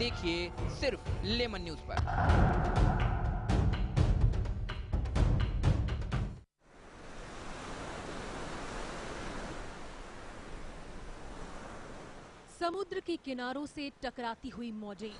देखिए सिर्फ lemon news पर। समुद्र के किनारों से टकराती हुई मौजें,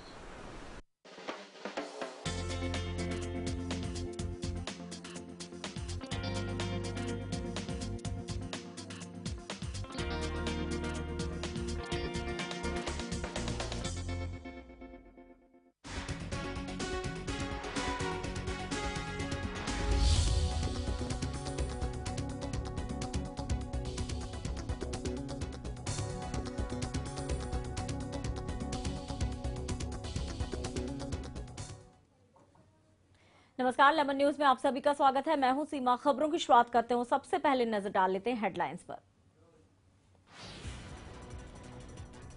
नमस्कार, लेमन न्यूज में आप सभी का स्वागत है। मैं हूं सीमा। खबरों की शुरुआत करते हूं। सबसे पहले नजर डाल लेते हैं हेडलाइंस पर।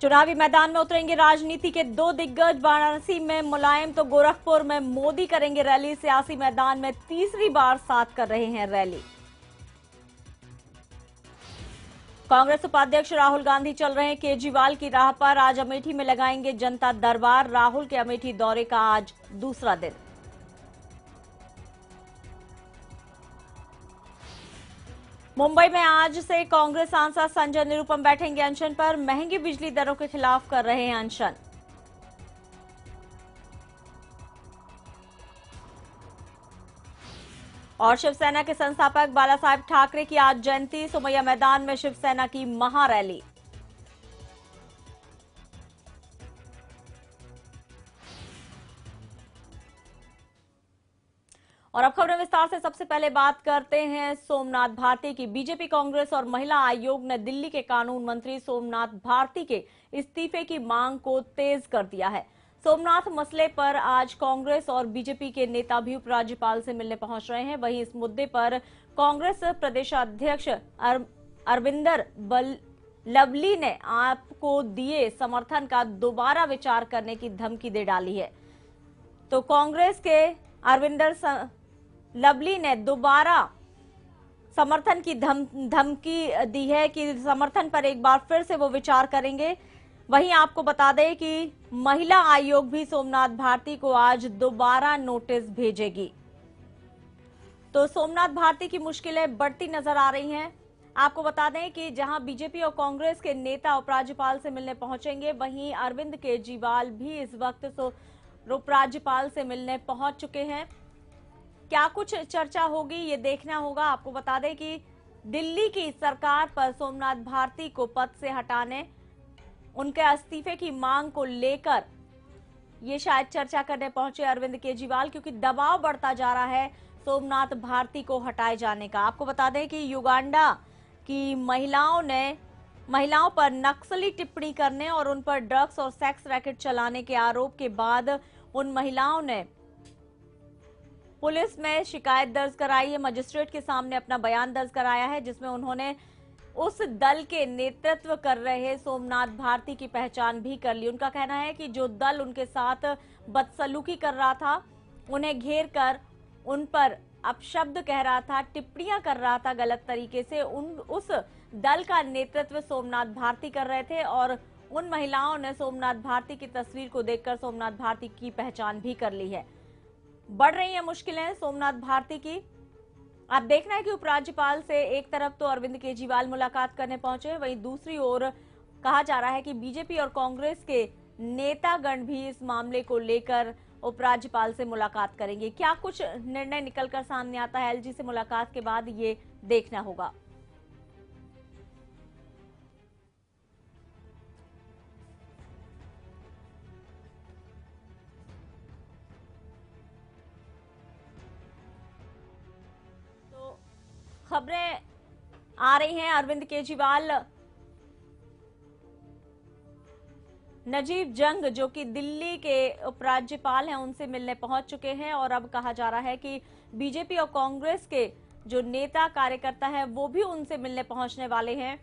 चुनावी मैदान में उतरेंगे राजनीति के दो दिग्गज। वाराणसी में मुलायम तो गोरखपुर में मोदी करेंगे रैली। सियासी मैदान में तीसरी बार साथ कर रहे हैं रैली। कांग्रेस उपाध्यक्ष राहुल गांधी चल रहे हैं केजरीवाल की राह पर। आज अमेठी में लगाएंगे जनता दरबार। राहुल के अमेठी दौरे का आज दूसरा दिन। मुंबई में आज से कांग्रेस सांसद संजय निरुपम बैठेंगे अनशन पर। महंगी बिजली दरों के खिलाफ कर रहे हैं अनशन। और शिवसेना के संस्थापक बाला साहेब ठाकरे की आज जयंती। सोमैया मैदान में शिवसेना की महारैली। और अब खबरें विस्तार से। सबसे पहले बात करते हैं सोमनाथ भारती की। बीजेपी, कांग्रेस और महिला आयोग ने दिल्ली के कानून मंत्री सोमनाथ भारती के इस्तीफे की मांग को तेज कर दिया है। सोमनाथ मसले पर आज कांग्रेस और बीजेपी के नेता भी उपराज्यपाल से मिलने पहुंच रहे हैं। वहीं इस मुद्दे पर कांग्रेस प्रदेशाध्यक्ष अरविंदर लवली ने आपको दिए समर्थन का दोबारा विचार करने की धमकी दे डाली है। तो कांग्रेस के अरविंदर लवली ने दोबारा समर्थन की धमकी दी है कि समर्थन पर एक बार फिर से वो विचार करेंगे। वहीं आपको बता दें कि महिला आयोग भी सोमनाथ भारती को आज दोबारा नोटिस भेजेगी। तो सोमनाथ भारती की मुश्किलें बढ़ती नजर आ रही हैं। आपको बता दें कि जहां बीजेपी और कांग्रेस के नेता उपराज्यपाल से मिलने पहुंचेंगे, वहीं अरविंद केजरीवाल भी इस वक्त उपराज्यपाल से मिलने पहुंच चुके हैं। क्या कुछ चर्चा होगी ये देखना होगा। आपको बता दें कि दिल्ली की सरकार पर सोमनाथ भारती को पद से हटाने, उनके इस्तीफे की मांग को लेकर ये शायद चर्चा करने पहुंचे अरविंद केजरीवाल, क्योंकि दबाव बढ़ता जा रहा है सोमनाथ भारती को हटाए जाने का। आपको बता दें कि युगांडा की महिलाओं पर नक्सली टिप्पणी करने और उन पर ड्रग्स और सेक्स रैकेट चलाने के आरोप के बाद उन महिलाओं ने पुलिस में शिकायत दर्ज कराई है। मजिस्ट्रेट के सामने अपना बयान दर्ज कराया है, जिसमें उन्होंने उस दल के नेतृत्व कर रहे सोमनाथ भारती की पहचान भी कर ली। उनका कहना है कि जो दल उनके साथ बदसलूकी कर रहा था, उन्हें घेर कर उन पर अपशब्द कह रहा था, टिप्पणियां कर रहा था गलत तरीके से, उस दल का नेतृत्व सोमनाथ भारती कर रहे थे। और उन महिलाओं ने सोमनाथ भारती की तस्वीर को देखकर सोमनाथ भारती की पहचान भी कर ली है। बढ़ रही हैं मुश्किलें सोमनाथ भारती की। आप देखना है कि उपराज्यपाल से एक तरफ तो अरविंद केजरीवाल मुलाकात करने पहुंचे, वहीं दूसरी ओर कहा जा रहा है कि बीजेपी और कांग्रेस के नेतागण भी इस मामले को लेकर उपराज्यपाल से मुलाकात करेंगे। क्या कुछ निर्णय निकलकर सामने आता है एलजी से मुलाकात के बाद, ये देखना होगा। खबरें आ रही हैं अरविंद केजरीवाल नजीब जंग, जो कि दिल्ली के उपराज्यपाल हैं, उनसे मिलने पहुंच चुके हैं। और अब कहा जा रहा है कि बीजेपी और कांग्रेस के जो नेता कार्यकर्ता हैं वो भी उनसे मिलने पहुंचने वाले हैं।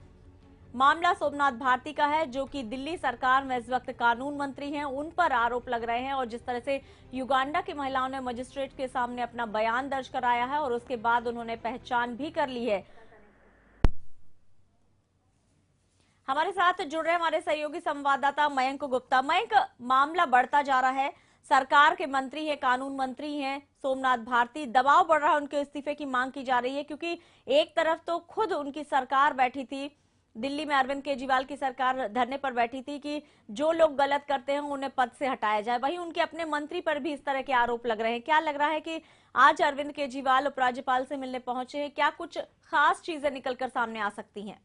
मामला सोमनाथ भारती का है, जो कि दिल्ली सरकार में इस वक्त कानून मंत्री हैं। उन पर आरोप लग रहे हैं और जिस तरह से युगांडा की महिलाओं ने मजिस्ट्रेट के सामने अपना बयान दर्ज कराया है और उसके बाद उन्होंने पहचान भी कर ली है। हमारे साथ जुड़ रहे हमारे सहयोगी संवाददाता मयंक गुप्ता। मयंक, मामला बढ़ता जा रहा है, सरकार के मंत्री हैं, कानून मंत्री हैं सोमनाथ भारती, दबाव बढ़ रहा है, उनके इस्तीफे की मांग की जा रही है क्योंकि एक तरफ तो खुद उनकी सरकार बैठी थी दिल्ली में, अरविंद केजरीवाल की सरकार धरने पर बैठी थी कि जो लोग गलत करते हैं उन्हें पद से हटाया जाए। वहीं उनके अपने मंत्री पर भी इस तरह के आरोप लग रहे हैं। क्या लग रहा है कि आज अरविंद केजरीवाल उपराज्यपाल से मिलने पहुंचे हैं, क्या कुछ खास चीजें निकलकर सामने आ सकती हैं?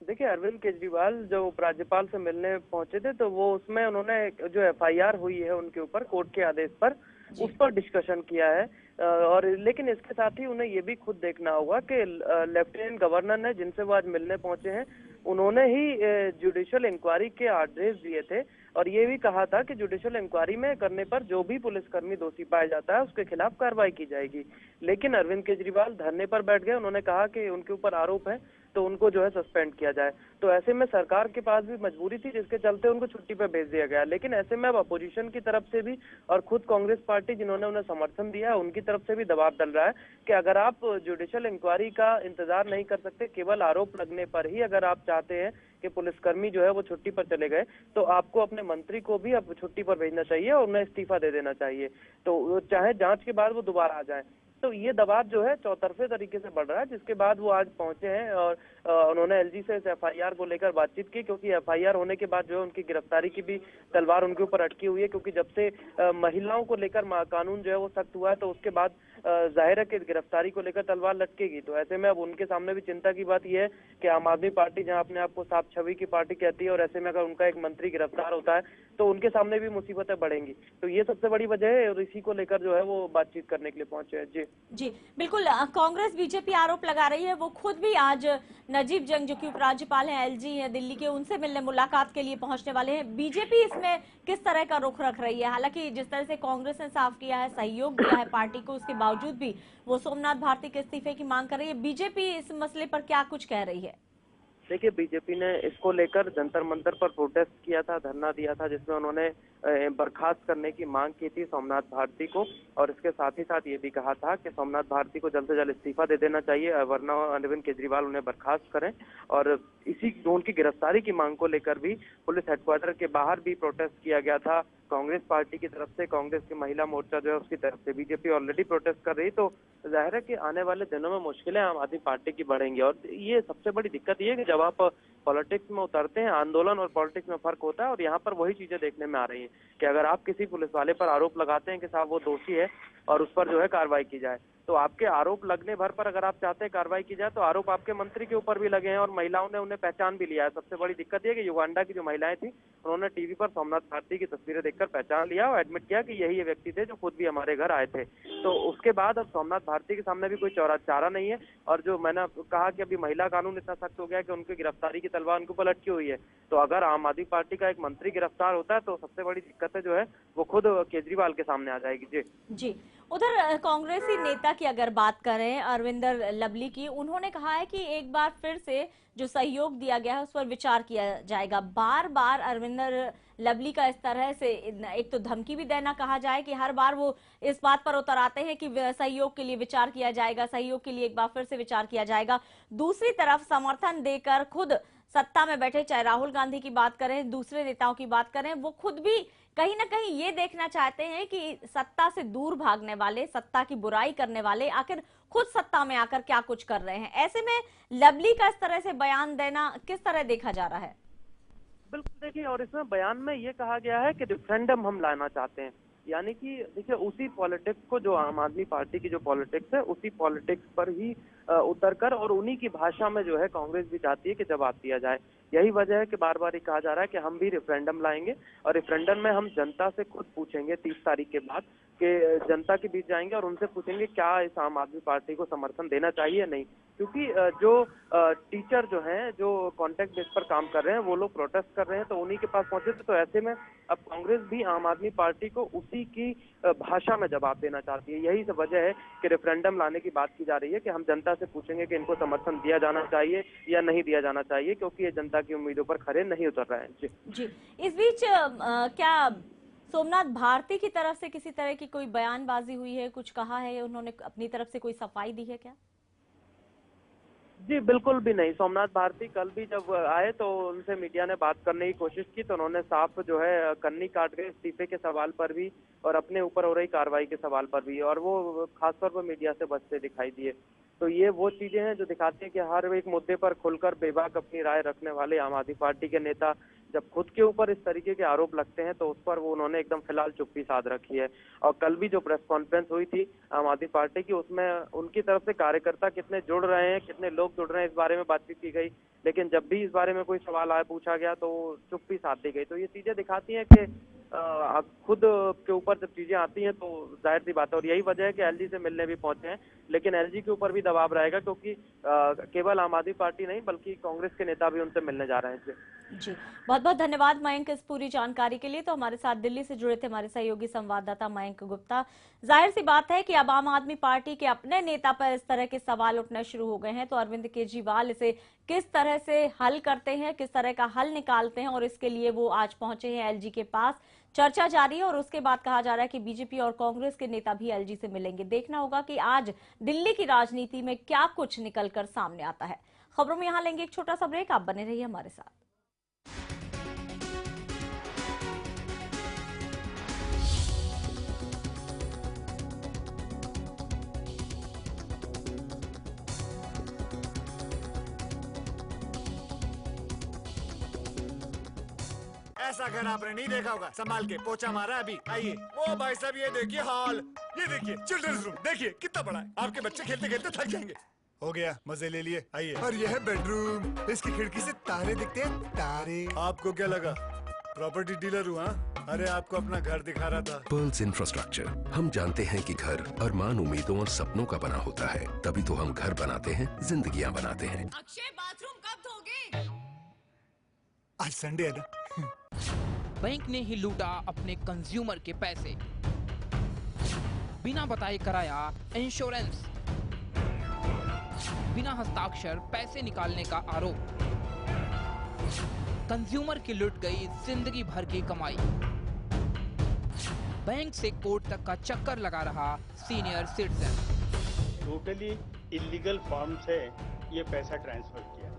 देखिए, अरविंद केजरीवाल जो उपराज्यपाल से मिलने पहुंचे थे तो वो उसमें उन्होंने जो एफआईआर हुई है उनके ऊपर कोर्ट के आदेश पर, उस पर डिस्कशन किया है। और लेकिन इसके साथ ही उन्हें ये भी खुद देखना होगा कि लेफ्टिनेंट गवर्नर ने, जिनसे वो आज मिलने पहुंचे हैं, उन्होंने ही जुडिशियल इंक्वायरी के आदेश दिए थे और ये भी कहा था कि जुडिशियल इंक्वायरी में करने पर जो भी पुलिसकर्मी दोषी पाया जाता है उसके खिलाफ कार्रवाई की जाएगी। लेकिन अरविंद केजरीवाल धरने पर बैठ गए, उन्होंने कहा कि उनके ऊपर आरोप है तो उनको जो है सस्पेंड किया जाए। तो ऐसे में सरकार के पास भी मजबूरी थी जिसके चलते उनको छुट्टी पर भेज दिया गया। लेकिन ऐसे में अब अपोजिशन की तरफ से भी और खुद कांग्रेस पार्टी जिन्होंने उन्हें समर्थन दिया है उनकी तरफ से भी दबाव डल रहा है कि अगर आप जुडिशियल इंक्वायरी का इंतजार नहीं कर सकते, केवल आरोप लगने पर ही अगर आप चाहते हैं कि पुलिसकर्मी जो है वो छुट्टी पर चले गए, तो आपको अपने मंत्री को भी अब छुट्टी पर भेजना चाहिए और उन्हें इस्तीफा दे देना चाहिए, तो चाहे जांच के बाद वो दोबारा आ जाए। तो ये दबाव जो है चौतरफे तरीके से बढ़ रहा है, जिसके बाद वो आज पहुंचे हैं और उन्होंने एलजी से इस एफआईआर को लेकर बातचीत की, क्योंकि एफआईआर होने के बाद जो है उनकी गिरफ्तारी की भी तलवार उनके ऊपर अटकी हुई है, क्योंकि जब से महिलाओं को लेकर कानून जो है वो सख्त हुआ है तो उसके बाद जाहिर है कि गिरफ्तारी को लेकर तलवार लटकेगी। तो ऐसे में अब उनके सामने भी चिंता की बात यह है कि आम आदमी पार्टी जहां अपने आप को साफ छवि की पार्टी कहती है और ऐसे में अगर उनका एक मंत्री गिरफ्तार होता है तो उनके सामने भी मुसीबतें बढ़ेंगी। तो ये सबसे बड़ी वजह है और इसी को लेकर जो है वो बातचीत करने के लिए पहुंचे हैं। जी बिल्कुल, कांग्रेस बीजेपी आरोप लगा रही है, वो खुद भी आज नजीब जंग जो कि उपराज्यपाल हैं, एलजी हैं दिल्ली के, उनसे मिलने मुलाकात के लिए पहुंचने वाले हैं। बीजेपी इसमें किस तरह का रुख रख रही है? हालांकि जिस तरह से कांग्रेस ने साफ किया है, सहयोग दिया है पार्टी को, उसके बावजूद भी वो सोमनाथ भारती के इस्तीफे की मांग कर रही है। बीजेपी इस मसले पर क्या कुछ कह रही है? देखिए, बीजेपी ने इसको लेकर जंतर मंतर पर प्रोटेस्ट किया था, धरना दिया था, जिसमें उन्होंने बर्खास्त करने की मांग की थी सोमनाथ भारती को, और इसके साथ ही साथ ये भी कहा था कि सोमनाथ भारती को जल्द से जल्द इस्तीफा दे देना चाहिए, वरना अरविंद केजरीवाल उन्हें बर्खास्त करें। और इसी उनकी गिरफ्तारी की मांग को लेकर भी पुलिस हेडक्वार्टर के बाहर भी प्रोटेस्ट किया गया था कांग्रेस पार्टी की तरफ से, कांग्रेस की महिला मोर्चा जो है उसकी तरफ से। बीजेपी ऑलरेडी प्रोटेस्ट कर रही, तो जाहिर है कि आने वाले दिनों में मुश्किलें आम आदमी पार्टी की बढ़ेंगी। और ये सबसे बड़ी दिक्कत ये है कि जब आप पॉलिटिक्स में उतरते हैं, आंदोलन और पॉलिटिक्स में फर्क होता है, और यहाँ पर वही चीजें देखने में आ रही हैं कि अगर आप किसी पुलिस वाले पर आरोप लगाते हैं कि साहब वो दोषी है और उस पर जो है कार्रवाई की जाए, तो आपके आरोप लगने भर पर अगर आप चाहते हैं कार्रवाई की जाए तो आरोप आपके मंत्री के ऊपर भी लगे हैं और महिलाओं ने उन्हें पहचान भी लिया है। सबसे बड़ी दिक्कत यह कि युगांडा की जो महिलाएं थी उन्होंने टीवी पर सोमनाथ भारती की तस्वीरें देखकर पहचान लिया और एडमिट किया कि यही ये व्यक्ति थे जो खुद भी हमारे घर आए थे। तो उसके बाद अब सोमनाथ भारती के सामने भी कोई चारा नहीं है। और जो मैंने कहा कि अभी महिला कानून इतना सख्त हो गया कि उनकी गिरफ्तारी की तलवार उनके ऊपर लटकी हुई है, तो अगर आम आदमी पार्टी का एक मंत्री गिरफ्तार होता है तो सबसे बड़ी दिक्कत जो है वो खुद केजरीवाल के सामने आ जाएगी। जी उधर कांग्रेसी नेता की अगर बात करें, अरविंदर लवली की, उन्होंने कहा है कि एक बार फिर से जो सहयोग दिया गया है उस पर विचार किया जाएगा। बार बार अरविंदर लवली का इस तरह से एक तो धमकी भी देना कहा जाए कि हर बार वो इस बात पर उतर आते हैं कि सहयोग के लिए विचार किया जाएगा, सहयोग के लिए एक बार फिर से विचार किया जाएगा। दूसरी तरफ समर्थन देकर खुद सत्ता में बैठे, चाहे राहुल गांधी की बात करें, दूसरे नेताओं की बात करें, वो खुद भी कहीं ना कहीं ये देखना चाहते हैं कि सत्ता से दूर भागने वाले, सत्ता की बुराई करने वाले आखिर खुद सत्ता में आकर क्या कुछ कर रहे हैं। ऐसे में लवली का इस तरह से बयान देना किस तरह देखा जा रहा है? बिल्कुल, देखिए, और इसमें बयान में ये कहा गया है कि रेफरेंडम हम लाना चाहते हैं, यानी कि देखिए उसी पॉलिटिक्स को, जो आम आदमी पार्टी की जो पॉलिटिक्स है उसी पॉलिटिक्स पर ही उतरकर और उन्हीं की भाषा में जो है कांग्रेस भी चाहती है कि जवाब दिया जाए। यही वजह है कि बार बार ये कहा जा रहा है कि हम भी रेफरेंडम लाएंगे और रेफरेंडम में हम जनता से खुद पूछेंगे 30 तारीख के बाद कि जनता के बीच जाएंगे और उनसे पूछेंगे क्या इस आम आदमी पार्टी को समर्थन देना चाहिए या नहीं। क्योंकि जो टीचर जो हैं, जो कॉन्ट्रैक्ट बेस पर काम कर रहे हैं, वो लोग प्रोटेस्ट कर रहे हैं, तो उन्हीं के पास पहुंचे थे। तो ऐसे में अब कांग्रेस भी आम आदमी पार्टी को उसी की भाषा में जवाब देना चाहती है। यही सब वजह है कि रेफरेंडम लाने की बात की जा रही है कि हम जनता से पूछेंगे कि इनको समर्थन दिया जाना चाहिए या नहीं दिया जाना चाहिए, क्योंकि ये जनता की उम्मीदों पर खरे नहीं उतर रहे हैं। जी इस बीच क्या सोमनाथ भारती की तरफ से किसी तरह की कोई बयानबाजी हुई है, कुछ कहा है, उन्होंने अपनी तरफ से कोई सफाई दी है क्या? जी बिल्कुल भी नहीं। सोमनाथ भारती कल भी जब आए तो उनसे मीडिया ने बात करने की कोशिश की तो उन्होंने साफ जो है कन्नी काट गए इस्तीफे के सवाल पर भी और अपने ऊपर हो रही कार्रवाई के सवाल पर भी, और वो खासतौर पर मीडिया से बचते दिखाई दिए। तो ये वो चीजें हैं जो दिखाती है कि हर एक मुद्दे पर खुलकर बेबाक अपनी राय रखने वाले आम आदमी पार्टी के नेता जब खुद के ऊपर इस तरीके के आरोप लगते हैं तो उस पर वो उन्होंने एकदम फिलहाल चुप्पी साध रखी है। और कल भी जो प्रेस कॉन्फ्रेंस हुई थी आम आदमी पार्टी की, उसमें उनकी तरफ से कार्यकर्ता कितने जुड़ रहे हैं, कितने लोग जुड़ रहे हैं, इस बारे में बातचीत की गई। लेकिन जब भी इस बारे में कोई सवाल आया, पूछा गया तो चुप्पी साध दी गई। तो ये चीजें दिखाती हैं कि खुद के ऊपर जब चीजें आती हैं तो जाहिर सी बात है। और यही वजह है कि एलजी से मिलने भी पहुंचे हैं, लेकिन एलजी के ऊपर भी दबाव रहेगा क्योंकि केवल आम आदमी पार्टी नहीं बल्कि कांग्रेस के नेता भी उनसे मिलने जा रहे हैं। जी, बहुत बहुत धन्यवाद मयंक इस पूरी जानकारी के लिए। तो हमारे साथ दिल्ली से जुड़े थे हमारे सहयोगी संवाददाता मयंक गुप्ता। जाहिर सी बात है कि अब आम आदमी पार्टी के अपने नेता पर इस तरह के सवाल उठने शुरू हो गए हैं, तो अरविंद केजरीवाल इसे किस तरह से हल करते हैं, किस तरह का हल निकालते हैं, और इसके लिए वो आज पहुंचे हैं एलजी के पास। चर्चा जारी है और उसके बाद कहा जा रहा है कि बीजेपी और कांग्रेस के नेता भी एलजी से मिलेंगे। देखना होगा कि आज दिल्ली की राजनीति में क्या कुछ निकलकर सामने आता है। खबरों में यहां लेंगे एक छोटा सा ब्रेक, आप बने रहिए हमारे साथ। ऐसा घर आपने नहीं देखा होगा। संभाल के पोछा मारा अभी। आइए। ओ भाई साहब ये देखिए हॉल, ये देखिए चिल्ड्रंस रूम, देखिए कितना बड़ा है। आपके बच्चे खेलते खेलते थक जाएंगे। हो गया, मजे ले लिए। आइए। और यह है बेडरूम, इसकी खिड़की से तारे दिखते हैं, तारे। आपको क्या लगा प्रॉपर्टी डीलर हुआ? अरे आपको अपना घर दिखा रहा था। पर्ल्स इंफ्रास्ट्रक्चर, हम जानते हैं कि घर अरमान, उम्मीदों और सपनों का बना होता है, तभी तो हम घर बनाते हैं, जिंदगियां बनाते हैं। अक्षय, बाथरूम कब धोगे? आज संडे है ना। बैंक ने ही लूटा अपने कंज्यूमर के पैसे, बिना बताए कराया इंश्योरेंस, बिना हस्ताक्षर पैसे निकालने का आरोप, कंज्यूमर की लुट गई जिंदगी भर की कमाई, बैंक से कोर्ट तक का चक्कर लगा रहा senior citizen. Totally illegal form से ये पैसा ट्रांसफर किया।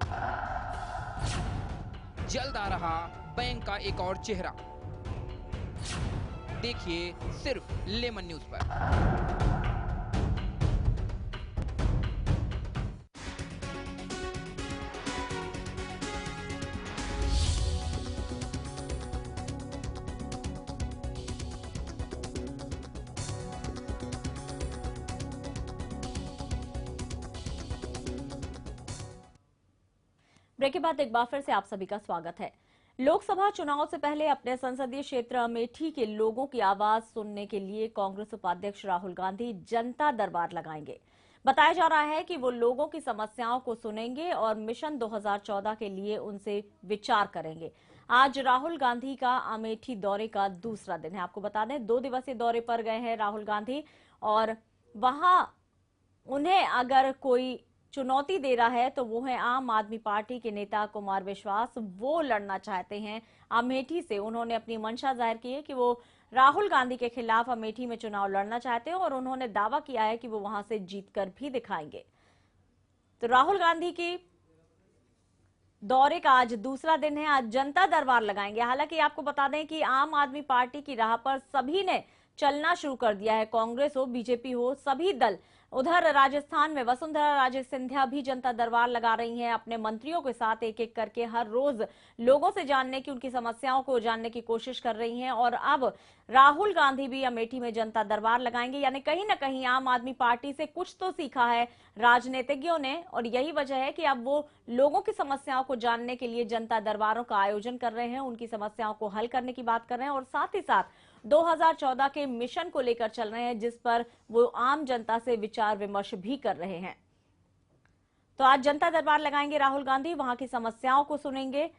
जल्द आ रहा बैंक का एक और चेहरा, देखिए सिर्फ लेमन न्यूज पर। ब्रेक के बाद एक बार फिर से आप सभी का स्वागत है। लोकसभा चुनाव से पहले अपने संसदीय क्षेत्र अमेठी के लोगों की आवाज सुनने के लिए कांग्रेस उपाध्यक्ष राहुल गांधी जनता दरबार लगाएंगे। बताया जा रहा है कि वो लोगों की समस्याओं को सुनेंगे और मिशन 2014 के लिए उनसे विचार करेंगे। आज राहुल गांधी का अमेठी दौरे का दूसरा दिन है। आपको बता दें 2 दिवसीय दौरे पर गए हैं राहुल गांधी, और वहां उन्हें अगर कोई चुनौती दे रहा है तो वो है आम आदमी पार्टी के नेता कुमार विश्वास। वो लड़ना चाहते हैं अमेठी से। उन्होंने अपनी मंशा जाहिर की है कि वो राहुल गांधी के खिलाफ अमेठी में चुनाव लड़ना चाहते हैं, और उन्होंने दावा किया है कि वो वहां से जीतकर भी दिखाएंगे। तो राहुल गांधी की दौरे का आज दूसरा दिन है। आज जनता दरबार लगाएंगे। हालांकि आपको बता दें कि आम आदमी पार्टी की राह पर सभी ने चलना शुरू कर दिया है, कांग्रेस हो, बीजेपी हो, सभी दल। उधर राजस्थान में वसुंधरा राजे सिंधिया भी जनता दरबार लगा रही हैं, अपने मंत्रियों के साथ एक एक करके हर रोज लोगों से जानने की, उनकी समस्याओं को जानने की कोशिश कर रही हैं। और अब राहुल गांधी भी अमेठी में जनता दरबार लगाएंगे। यानी कहीं ना कहीं आम आदमी पार्टी से कुछ तो सीखा है राजनीतिज्ञों ने, और यही वजह है कि अब वो लोगों की समस्याओं को जानने के लिए जनता दरबारों का आयोजन कर रहे हैं, उनकी समस्याओं को हल करने की बात कर रहे हैं, और साथ ही साथ 2014 के मिशन को लेकर चल रहे हैं, जिस पर वो आम जनता से विचार विमर्श भी कर रहे हैं। तो आज जनता दरबार लगाएंगे राहुल गांधी, वहां की समस्याओं को सुनेंगे,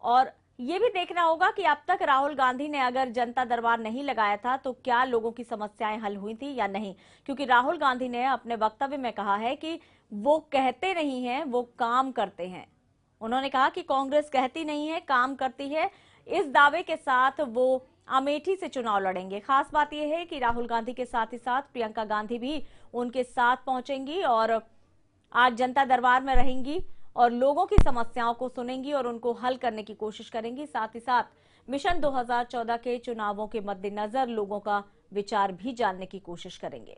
और ये भी देखना होगा कि अब तक राहुल गांधी ने अगर जनता दरबार नहीं लगाया था तो क्या लोगों की समस्याएं हल हुई थी या नहीं। क्योंकि राहुल गांधी ने अपने वक्तव्य में कहा है कि वो कहते नहीं हैं, वो काम करते हैं। उन्होंने कहा कि कांग्रेस कहती नहीं है, काम करती है। इस दावे के साथ वो अमेठी से चुनाव लड़ेंगे। खास बात यह है कि राहुल गांधी के साथ ही साथ प्रियंका गांधी भी उनके साथ पहुंचेंगी, और आज जनता दरबार में रहेंगी और लोगों की समस्याओं को सुनेंगी और उनको हल करने की कोशिश करेंगी। साथ ही साथ मिशन 2014 के चुनावों के मद्देनजर लोगों का विचार भी जानने की कोशिश करेंगे।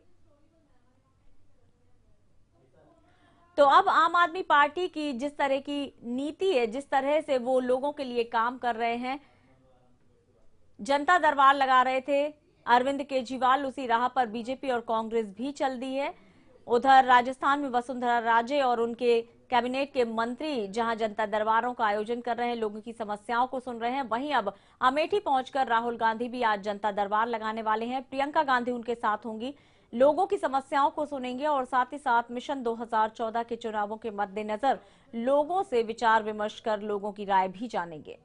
तो अब आम आदमी पार्टी की जिस तरह की नीति है, जिस तरह से वो लोगों के लिए काम कर रहे हैं, जनता दरबार लगा रहे थे अरविंद केजरीवाल, उसी राह पर बीजेपी और कांग्रेस भी चल दी है। उधर राजस्थान में वसुंधरा राजे और उनके कैबिनेट के मंत्री जहां जनता दरबारों का आयोजन कर रहे हैं, लोगों की समस्याओं को सुन रहे हैं, वहीं अब अमेठी पहुंचकर राहुल गांधी भी आज जनता दरबार लगाने वाले हैं। प्रियंका गांधी उनके साथ होंगी, लोगों की समस्याओं को सुनेंगे और साथ ही साथ मिशन 2014 के चुनावों के मद्देनजर लोगों से विचार विमर्श कर लोगों की राय भी जानेंगे।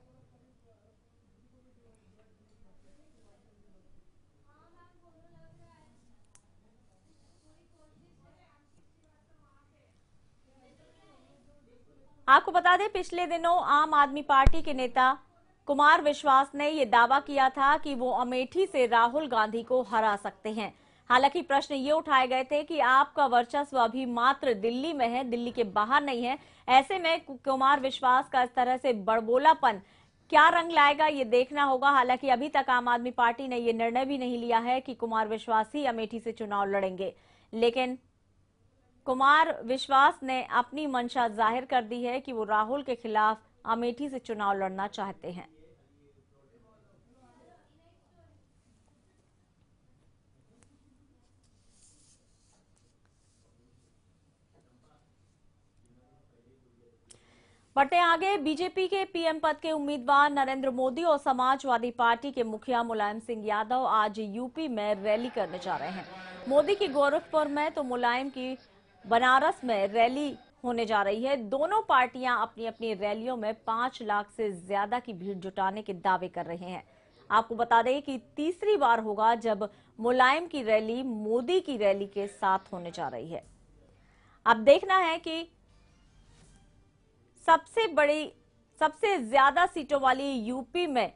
आपको बता दें, पिछले दिनों आम आदमी पार्टी के नेता कुमार विश्वास ने यह दावा किया था कि वो अमेठी से राहुल गांधी को हरा सकते हैं। हालांकि प्रश्न ये उठाए गए थे कि आपका वर्चस्व अभी मात्र दिल्ली में है, दिल्ली के बाहर नहीं है। ऐसे में कुमार विश्वास का इस तरह से बड़बोलापन क्या रंग लाएगा, ये देखना होगा। हालांकि अभी तक आम आदमी पार्टी ने यह निर्णय भी नहीं लिया है कि कुमार विश्वास ही अमेठी से चुनाव लड़ेंगे, लेकिन कुमार विश्वास ने अपनी मंशा जाहिर कर दी है कि वो राहुल के खिलाफ अमेठी से चुनाव लड़ना चाहते हैं। बढ़ते आगे, बीजेपी के पीएम पद के उम्मीदवार नरेंद्र मोदी और समाजवादी पार्टी के मुखिया मुलायम सिंह यादव आज यूपी में रैली करने जा रहे हैं। मोदी की गोरखपुर में तो मुलायम की बनारस में रैली होने जा रही है। दोनों पार्टियां अपनी अपनी रैलियों में 5 लाख से ज्यादा की भीड़ जुटाने के दावे कर रहे हैं। आपको बता दें कि तीसरी बार होगा जब मुलायम की रैली मोदी की रैली के साथ होने जा रही है। अब देखना है कि सबसे ज्यादा सीटों वाली यूपी में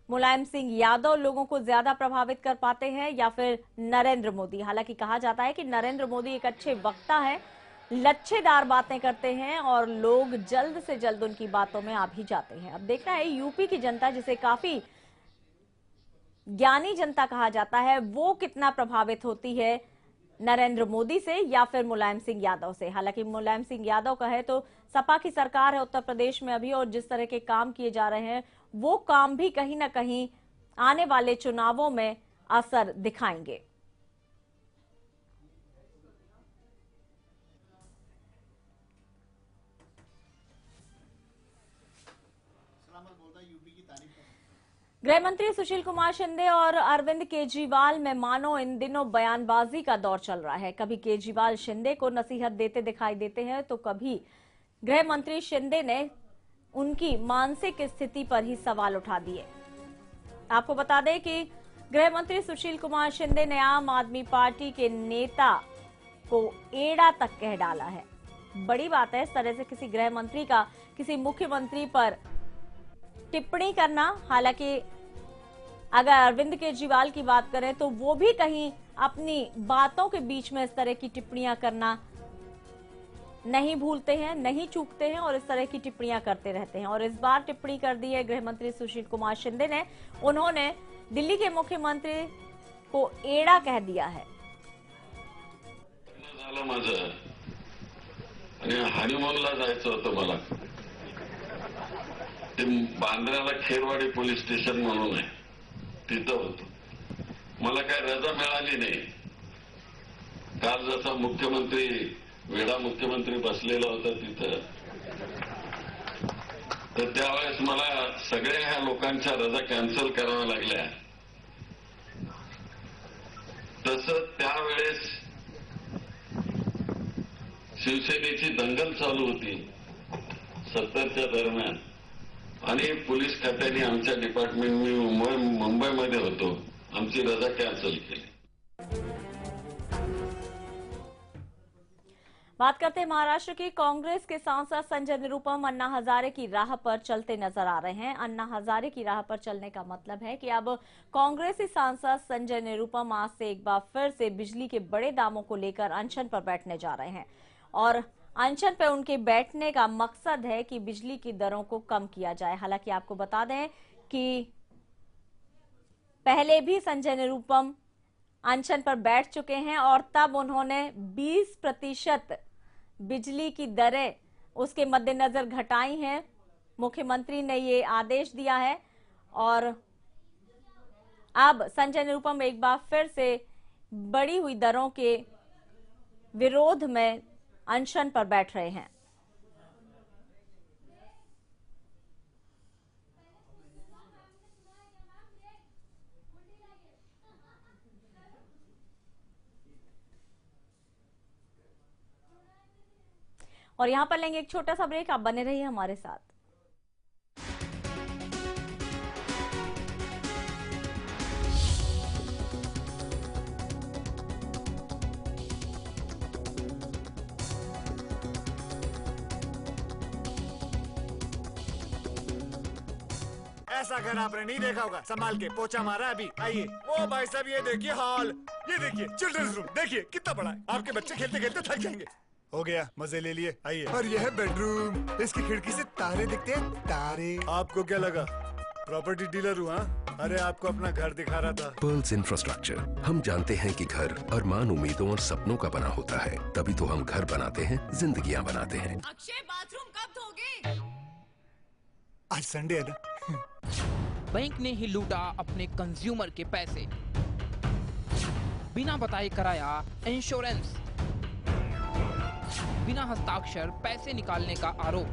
मुलायम सिंह यादव लोगों को ज्यादा प्रभावित कर पाते हैं या फिर नरेंद्र मोदी। हालांकि कहा जाता है कि नरेंद्र मोदी एक अच्छे वक्ता है, लच्छेदार बातें करते हैं और लोग जल्द से जल्द उनकी बातों में आ भी जाते हैं। अब देखना है यूपी की जनता, जिसे काफी ज्ञानी जनता कहा जाता है, वो कितना प्रभावित होती है नरेंद्र मोदी से या फिर मुलायम सिंह यादव से। हालांकि मुलायम सिंह यादव का है तो सपा की सरकार है उत्तर प्रदेश में अभी, और जिस तरह के काम किए जा रहे हैं वो काम भी कहीं ना कहीं आने वाले चुनावों में असर दिखाएंगे। गृह मंत्री सुशील कुमार शिंदे और अरविंद केजरीवाल में मानो इन दिनों बयानबाजी का दौर चल रहा है। कभी केजरीवाल शिंदे को नसीहत देते दिखाई देते हैं तो कभी गृह मंत्री शिंदे ने उनकी मानसिक स्थिति पर ही सवाल उठा दिए। आपको बता दें कि गृह मंत्री सुशील कुमार शिंदे ने आम आदमी पार्टी के नेता को एड़ा तक कह डाला है। बड़ी बात है इस तरह से किसी गृह मंत्री का किसी मुख्यमंत्री पर टिप्पणी करना। हालांकि अगर अरविंद केजरीवाल की बात करें तो वो भी कहीं अपनी बातों के बीच में इस तरह की टिप्पणियां करना नहीं भूलते हैं, नहीं चूकते हैं और इस तरह की टिप्पणियां करते रहते हैं। और इस बार टिप्पणी कर दी है गृह मंत्री सुशील कुमार शिंदे ने। उन्होंने दिल्ली के मुख्यमंत्री को एड़ा कह दिया है। हनीमूनला जायचं होतं मला, ते बांद्र्याला खेरवाडी पोलीस स्टेशन म्हणून आहे, तिथं होतो। मला काय रजा मिळाली नाही। काल जसा मुख्यमंत्री वेडा मुख्यमंत्री बसलेला होता तिथं, तर त्यावेळेस मला सगळ्या ह्या लोकांच्या रजा कॅन्सल कराव्या लागल्या। तसं त्यावेळेस शिवसेनेची दंगल चालू होती 70च्या दरम्यान आणि पोलीस खात्याने आमच्या डिपार्टमेंट मी मुंबईमध्ये होतो, आमची रजा कॅन्सल केली। बात करते हैं महाराष्ट्र की। कांग्रेस के सांसद संजय निरुपम अन्ना हजारे की राह पर चलते नजर आ रहे हैं। अन्ना हजारे की राह पर चलने का मतलब है कि अब कांग्रेसी सांसद संजय निरुपम आज से एक बार फिर से बिजली के बड़े दामों को लेकर अनशन पर बैठने जा रहे हैं। और अनशन पे उनके बैठने का मकसद है कि बिजली की दरों को कम किया जाए। हालांकि आपको बता दें कि पहले भी संजय निरुपम अनशन पर बैठ चुके हैं और तब उन्होंने 20% बिजली की दरें उसके मद्देनजर घटाई हैं। मुख्यमंत्री ने ये आदेश दिया है और अब संजय निरुपम एक बार फिर से बढ़ी हुई दरों के विरोध में अनशन पर बैठ रहे हैं। और यहां पर लेंगे एक छोटा सा ब्रेक, आप बने रहिए हमारे साथ। ऐसा घर आपने नहीं देखा होगा, संभाल के पोछा मारा अभी। आइए। ओ भाई साहब ये देखिए हॉल, ये देखिए चिल्ड्रंस रूम, देखिए कितना बड़ा है। आपके बच्चे खेलते खेलते थक जाएंगे। हो गया, मजे ले लिए। आइए। और यह है बेडरूम, इसकी खिड़की से तारे दिखते हैं, तारे। आपको क्या लगा प्रॉपर्टी डीलर हूँ? हाँ, अरे आपको अपना घर दिखा रहा था। Pearls infrastructure. हम जानते हैं कि घर अरमान, उम्मीदों और सपनों का बना होता है, तभी तो हम घर बनाते हैं, जिंदगियां बनाते हैं। अक्षय, बाथरूम कब धोगे? आज संडे है ना। बैंक ने ही लूटा अपने कंज्यूमर के पैसे, बिना बताए कराया इंश्योरेंस, बिना हस्ताक्षर पैसे निकालने का आरोप।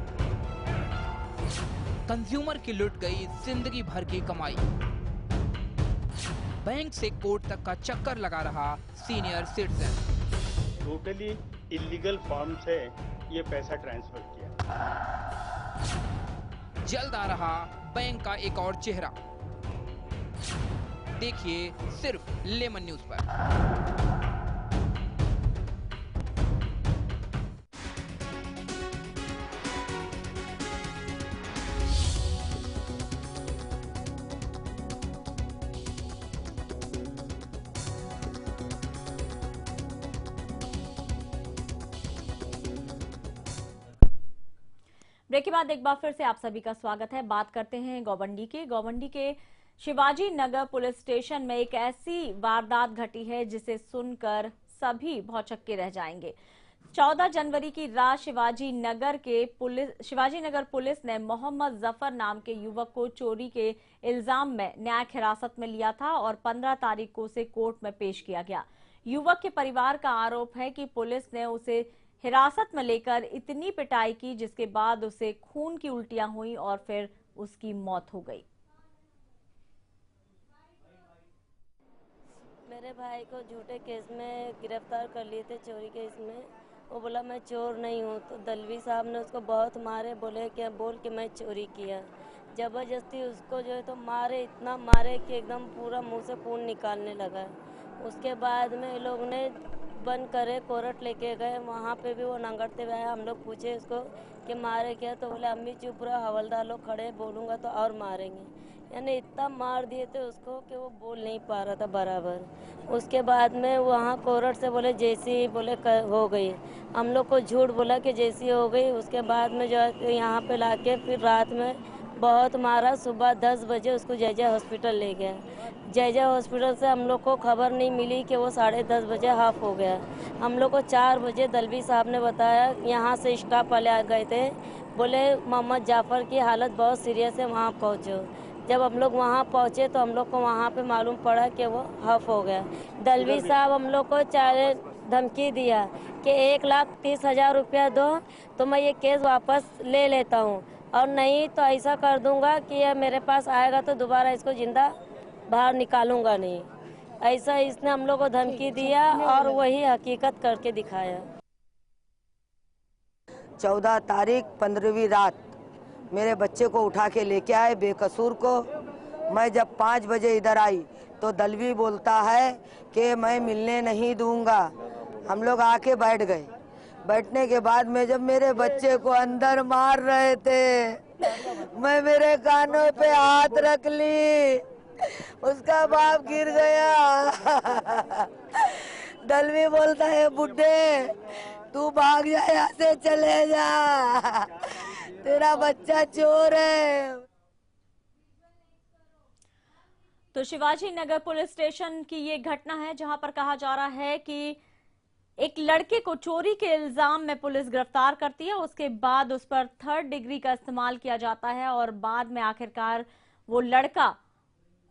कंज्यूमर की लुट गई जिंदगी भर की कमाई। बैंक से कोर्ट तक का चक्कर लगा रहा senior citizen. Totally illegal form से ये पैसा ट्रांसफर किया। जल्द आ रहा बैंक का एक और चेहरा, देखिए सिर्फ लेमन न्यूज पर। ब्रेक के बाद एक बार फिर से आप सभी का स्वागत है। बात करते हैं गोवंडी के शिवाजी नगर पुलिस स्टेशन में एक ऐसी वारदात घटी है जिसे सुनकर सभी भौचक्के रह जाएंगे। 14 जनवरी की रात शिवाजी नगर पुलिस ने मोहम्मद जफर नाम के युवक को चोरी के इल्जाम में न्यायिक हिरासत में लिया था और 15 तारीख को उसे कोर्ट में पेश किया गया। युवक के परिवार का आरोप है कि पुलिस ने उसे हिरासत में लेकर इतनी पिटाई की जिसके बाद उसे खून की उल्टियां हुई और फिर उसकी मौत हो गई। मेरे भाई को झूठे केस में गिरफ्तार कर लिए थे, चोरी केस में। वो बोला मैं चोर नहीं हूँ, तो दलवी साहब ने उसको बहुत मारे, बोल के मैं चोरी किया। जबरदस्ती उसको जो है तो मारे, इतना मारे कि एकदम पूरा मुंह से खून निकालने लगा। उसके बाद में लोग ने बंद करे, कोर्ट लेके गए, वहाँ पे भी वो नंगड़ते हुए आया। हम लोग पूछे उसको कि मारे क्या, तो बोले अम्मी चुप रहो, हवलदार लोग खड़े, बोलूँगा तो और मारेंगे। यानी इतना मार दिए थे उसको कि वो बोल नहीं पा रहा था बराबर। उसके बाद में वहाँ कोर्ट से बोले जैसी बोले हो गई, हम लोग को झूठ बोला कि जैसी हो गई। उसके बाद में जो है यहाँ पे लाके फिर रात में बहुत मारा। सुबह 10 बजे उसको जय हॉस्पिटल ले गया। जय हॉस्पिटल से हम लोग को खबर नहीं मिली कि वो 10:30 बजे हाफ हो गया। हम लोग को 4 बजे दलवी साहब ने बताया, यहाँ से स्टाफ वाले आ गए थे, बोले मोहम्मद जाफर की हालत बहुत सीरियस है, वहाँ पहुँचो। जब हम लोग वहाँ पहुँचे तो हम लोग को वहाँ पे मालूम पड़ा कि वो हाफ हो गया। दलवी साहब हम लोग को धमकी दिया कि 1,30,000 रुपया दो तो मैं ये केस वापस ले लेता हूँ, और नहीं तो ऐसा कर दूंगा कि ये मेरे पास आएगा तो दोबारा इसको जिंदा बाहर निकालूंगा नहीं। ऐसा इसने हम लोग को धमकी दिया और वही हकीकत करके दिखाया। 14 तारीख 15वीं रात मेरे बच्चे को उठा के लेके आए बेकसूर को। मैं जब 5 बजे इधर आई तो दलवी बोलता है कि मैं मिलने नहीं दूंगा। हम लोग आके बैठ गए। बैठने के बाद में जब मेरे बच्चे को अंदर मार रहे थे, मैं मेरे कानों पे हाथ रख ली, उसका बाप गिर गया। दलवी बोलता है बुड्ढे तू भाग जा, यहाँ से चले जा, तेरा बच्चा चोर है। तो शिवाजी नगर पुलिस स्टेशन की ये घटना है जहां पर कहा जा रहा है कि एक लड़के को चोरी के इल्जाम में पुलिस गिरफ्तार करती है, उसके बाद उस पर 3rd डिग्री का इस्तेमाल किया जाता है और बाद में आखिरकार वो लड़का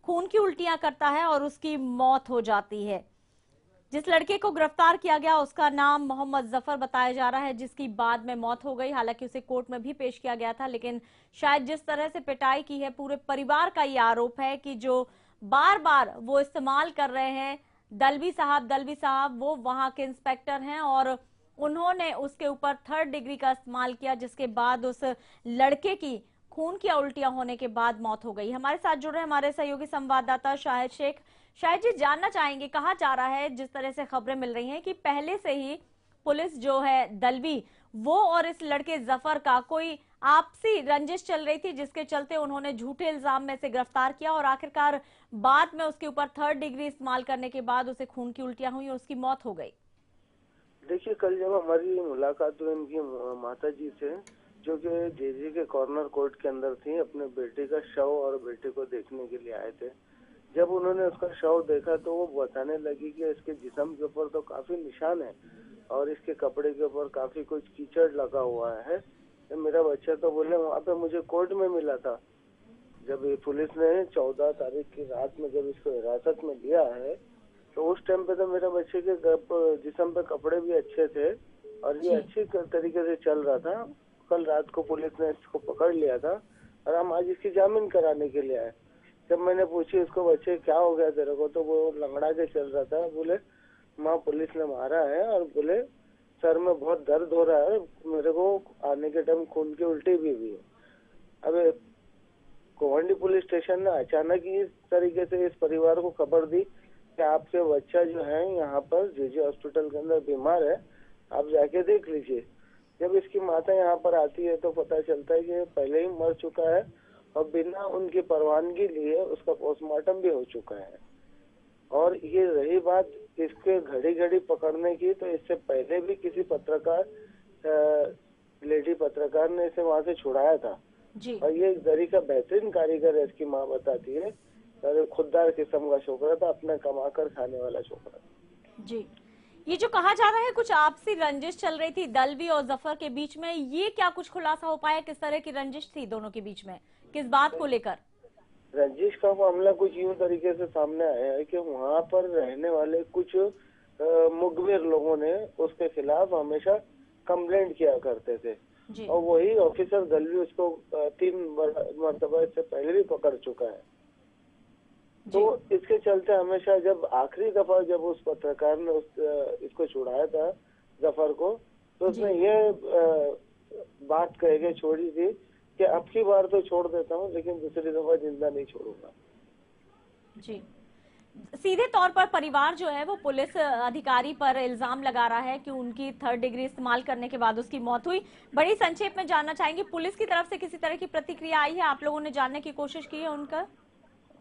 खून की उल्टियां करता है और उसकी मौत हो जाती है। जिस लड़के को गिरफ्तार किया गया उसका नाम मोहम्मद जफर बताया जा रहा है, जिसकी बाद में मौत हो गई। हालांकि उसे कोर्ट में भी पेश किया गया था, लेकिन शायद जिस तरह से पिटाई की है, पूरे परिवार का ये आरोप है कि जो बार बार वो इस्तेमाल कर रहे हैं दलवी साहब वो वहां के इंस्पेक्टर हैं और उन्होंने उसके ऊपर 3rd डिग्री का इस्तेमाल किया, जिसके बाद उस लड़के की खून की उल्टियां होने के बाद मौत हो गई। हमारे साथ जुड़ रहे हमारे सहयोगी संवाददाता शाहिद शेख। शाहिद जी, जानना चाहेंगे, कहा जा रहा है जिस तरह से खबरें मिल रही हैं कि पहले से ही पुलिस जो है दलवी वो और इस लड़के जफर का कोई आपसी रंजिश चल रही थी, जिसके चलते उन्होंने झूठे इल्जाम में से गिरफ्तार किया और आखिरकार बाद में उसके ऊपर 3rd डिग्री इस्तेमाल करने के बाद उसे खून की उल्टियां हुई और उसकी मौत हो गई। देखिए, कल जब हमारी मुलाकात हुई इनकी माता जी से, जो कि जेजे के कॉर्नर कोर्ट के अंदर थी, अपने बेटे का शव और बेटे को देखने के लिए आए थे। जब उन्होंने उसका शव देखा तो वो बताने लगी कि इसके जिस्म के ऊपर तो काफी निशान है और इसके कपड़े के ऊपर काफी कुछ कीचड़ लगा हुआ है। तो मेरा बच्चा तो बोले वहाँ पे मुझे कोर्ट में मिला था। जब ये पुलिस ने 14 तारीख की रात में जब इसको हिरासत में लिया है तो उस टाइम पे तो मेरे बच्चे के जिस्म पे कपड़े भी अच्छे थे और ये अच्छी तरीके से चल रहा था। कल रात को पुलिस ने इसको पकड़ लिया था और हम आज इसकी जामीन कराने के लिए आए। जब मैंने पूछी उसको, बच्चे क्या हो गया तेरे को, तो वो लंगड़ा के चल रहा था। बोले माँ पुलिस ने मारा है और बोले सर में बहुत दर्द हो रहा है, मेरे को आने के टाइम खून की उल्टी भी हुई है। अब गोवंडी पुलिस स्टेशन ने अचानक ही इस तरीके से इस परिवार को खबर दी कि आपके बच्चा जो है यहाँ पर जेजे हॉस्पिटल के अंदर बीमार है, आप जाके देख लीजिए। जब इसकी माता यहाँ पर आती है तो पता चलता है कि पहले ही मर चुका है और बिना उनकी परवानगी लिए उसका पोस्टमार्टम भी हो चुका है। और ये रही बात इसके घड़ी घड़ी पकड़ने की, तो इससे पहले भी किसी पत्रकार लेडी पत्रकार ने इसे वहाँ से छुड़ाया था जी। और ये दरी का बेहतरीन कारीगर है, इसकी माँ बताती है। और खुददार किस्म का छोकरा था, अपना कमा कर खाने वाला छोकरा जी। ये जो कहा जा रहा है कुछ आपसी रंजिश चल रही थी दलवी और जफर के बीच में, ये क्या कुछ खुलासा हो पाया, किस तरह की रंजिश थी दोनों के बीच में, किस बात को लेकर? रंजिश का मामला कुछ यूं तरीके से सामने आया है कि वहाँ पर रहने वाले कुछ मुखबिर लोगों ने उसके खिलाफ हमेशा कंप्लेंट किया करते थे और वही ऑफिसर दलवी उसको 3 मरतबा इससे पहले भी पकड़ चुका है। तो इसके चलते हमेशा जब आखिरी दफा जब उस पत्रकार ने इसको छुड़ाया था जफर को, तो उसने ये बात कह के छोड़ी थी कि अब की बार तो छोड़ देता हूँ लेकिन दूसरी दफा जिंदा नहीं छोड़ूंगा जी। सीधे तौर पर परिवार जो है वो पुलिस अधिकारी पर इल्जाम लगा रहा है कि उनकी 3rd डिग्री इस्तेमाल करने के बाद उसकी मौत हुई। बड़ी संक्षेप में जानना चाहेंगे, पुलिस की तरफ से किसी तरह की प्रतिक्रिया आई है, आप लोगों ने जानने की कोशिश की है उनका?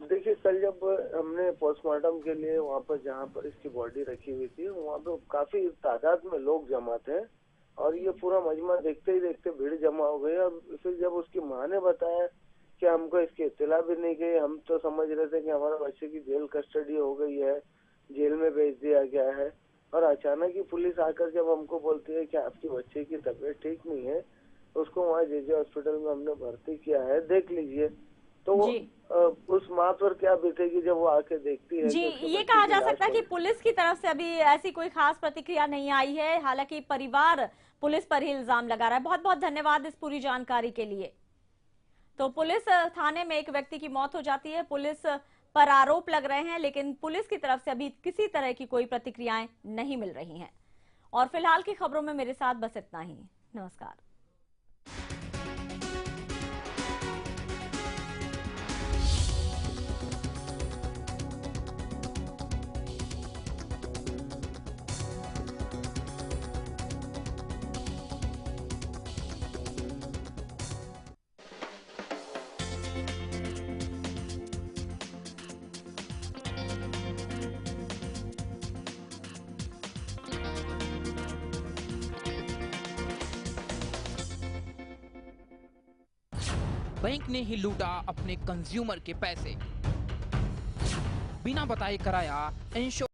देखिए, कल जब हमने पोस्टमार्टम के लिए वहाँ पर जहाँ पर इसकी बॉडी रखी हुई थी वहाँ पे काफी तादाद में लोग जमा थे और ये पूरा मजमा देखते ही देखते भीड़ जमा हो गई। और फिर जब उसकी माँ ने बताया कि हमको इसकी इत्तला भी नहीं गई, हम तो समझ रहे थे कि हमारे बच्चे की जेल कस्टडी हो गई है, जेल में भेज दिया गया है, और अचानक ही पुलिस आकर जब हमको बोलती है कि आपके बच्चे की तबीयत ठीक नहीं है, उसको वहाँ जेजे हॉस्पिटल में हमने भर्ती किया है, देख लीजिए। तो उस माँ पर क्या बीतेगी जब वो आके देखती है। जी, ये कहा जा सकता है कि पुलिस की तरफ से अभी ऐसी कोई खास प्रतिक्रिया नहीं आई है, हालांकि परिवार पुलिस पर ही इल्जाम लगा रहा है। बहुत बहुत धन्यवाद इस पूरी जानकारी के लिए। तो पुलिस थाने में एक व्यक्ति की मौत हो जाती है, पुलिस पर आरोप लग रहे हैं, लेकिन पुलिस की तरफ से अभी किसी तरह की कोई प्रतिक्रियाएं नहीं मिल रही हैं। और फिलहाल की खबरों में मेरे साथ बस इतना ही। नमस्कार। बैंक ने ही लूटा अपने कंज्यूमर के पैसे। बिना बताए कराया इंश्योरेंस